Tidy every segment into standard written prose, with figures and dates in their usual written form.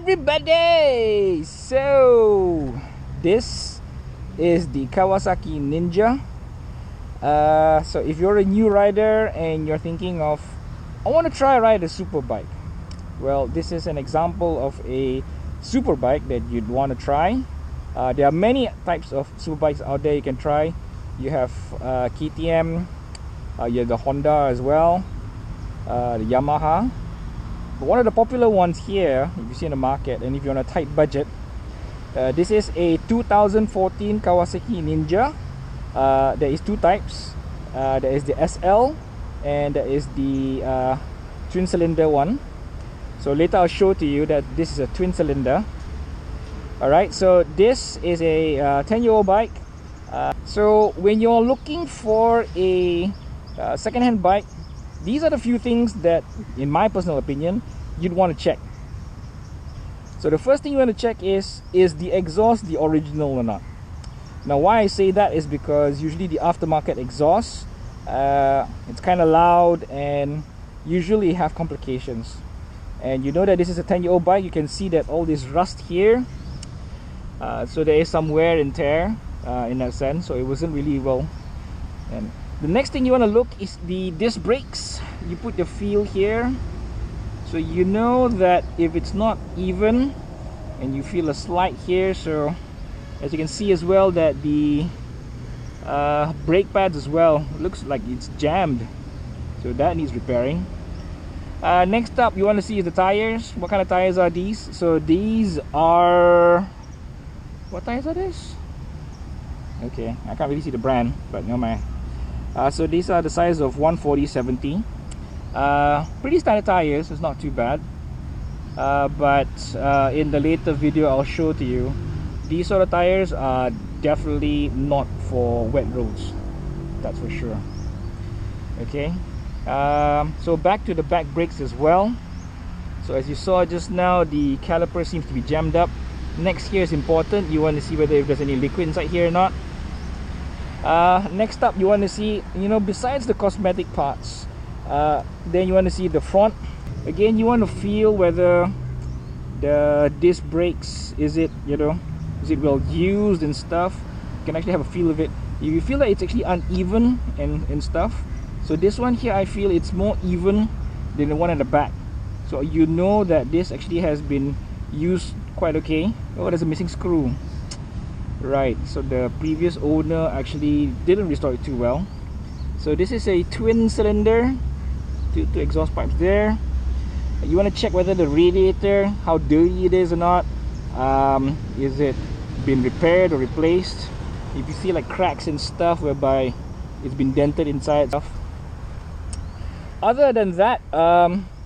everybody! So this is the Kawasaki Ninja. So if you're a new rider and you're thinking of, I want to try ride a superbike, well, this is an example of a superbike that you'd want to try. There are many types of superbikes out there you can try. You have KTM, you have the Honda as well, the Yamaha. But one of the popular ones here, if you see in the market, and if you're on a tight budget, this is a 2014 Kawasaki Ninja. There is two types. There is the SL and there is the twin cylinder one. So later I'll show to you that this is a twin cylinder. Alright, so this is a 10-year-old bike. So when you're looking for a second-hand bike, these are the few things that, in my personal opinion, you'd want to check. So the first thing you want to check is the exhaust the original or not? Now why I say that is because usually the aftermarket exhaust, it's kind of loud and usually have complications. And you know that this is a 10-year-old bike, you can see that all this rust here. So there is some wear and tear in that sense, so it wasn't really well. And the next thing you want to look is the disc brakes. You put the feel here, so you know that if it's not even, and you feel a slide here. So as you can see as well that the brake pads as well looks like it's jammed, so that needs repairing. Next up you want to see is the tires. What kind of tires are these? So these are, what tires are these? Okay, I can't really see the brand, but no man. So these are the size of 140/70. Pretty standard tires, it's not too bad. But in the later video I'll show to you, these sort of tires are definitely not for wet roads, that's for sure. Okay, so back to the back brakes as well. So as you saw just now, the caliper seems to be jammed up. Next here is important, you want to see whether if there's any liquid inside here or not. Next up you want to see, you know, besides the cosmetic parts, then you want to see the front. Again, you want to feel whether the disc brakes, is it, you know, is it well used and stuff. You can actually have a feel of it. If you feel that it's actually uneven and stuff, so this one here I feel it's more even than the one at the back, so you know that this actually has been used quite okay. Oh, there's a missing screw. Right, so the previous owner actually didn't restore it too well. So this is a twin cylinder, two exhaust pipes there. You want to check whether the radiator, how dirty it is or not. Is it been repaired or replaced? If you see like cracks and stuff whereby it's been dented inside stuff. Other than that,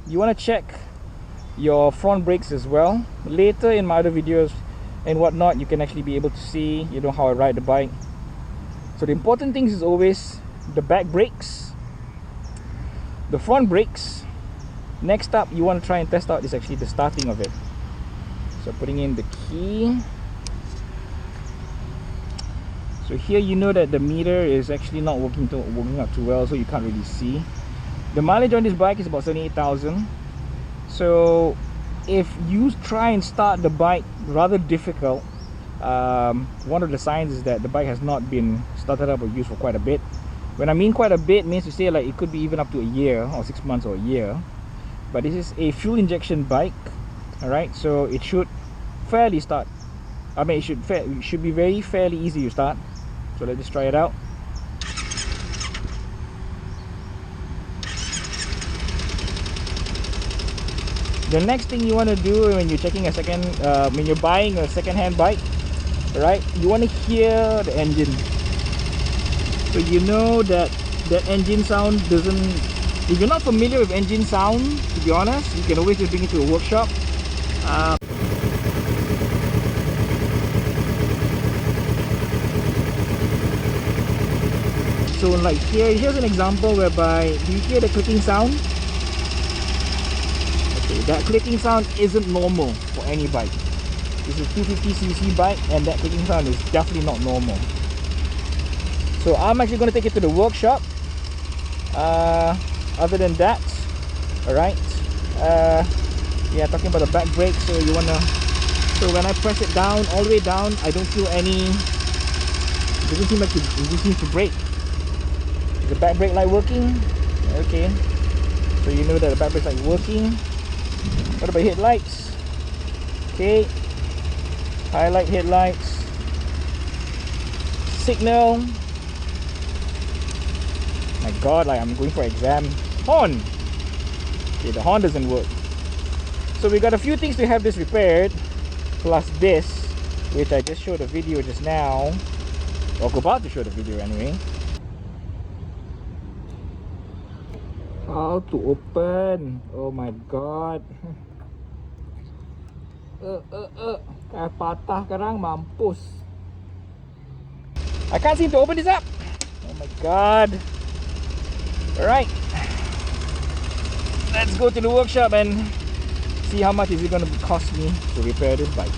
you want to check your front brakes as well. Later in my other videos and whatnot, you can actually be able to see, you know, how I ride the bike. So the important things is always the back brakes, the front brakes. Next up you want to try and test out is actually the starting of it. So putting in the key. So here you know that the meter is actually not working up too well, so you can't really see. The mileage on this bike is about 78,000. So if you try and start the bike rather difficult, one of the signs is that the bike has not been started up or used for quite a bit. When I mean quite a bit, means to say like it could be even up to a year or 6 months or a year. But this is a fuel injection bike, alright, so it should fairly start. I mean, it should be fairly easy to start. So let's just try it out. The next thing you want to do when you're checking when you're buying a second-hand bike, right? You want to hear the engine. So you know that the engine sound doesn't. If you're not familiar with engine sound, to be honest, you can always just bring it to a workshop. So like here's an example whereby, do you hear the clicking sound? Okay, that clicking sound isn't normal for any bike. This is a 250cc bike and that clicking sound is definitely not normal. So I'm actually going to take it to the workshop. Other than that, alright, Yeah, talking about the back brake. So you wanna, so when I press it down, all the way down, I don't feel any, it doesn't seem like it just seems to brake. Is the back brake light working? Okay, so you know that the back brake light working. What about headlights? Okay, highlight headlights, signal. My god, like I'm going for exam. Horn. Okay, the horn doesn't work. So we got a few things to have this repaired, plus this, which I just showed a video just now, or about to show the video anyway. How to open? Oh my god. Patah sekarang, mampus. I can't seem to open this up. Oh my god. Alright, let's go to the workshop and see how much is it going to cost me to repair this bike.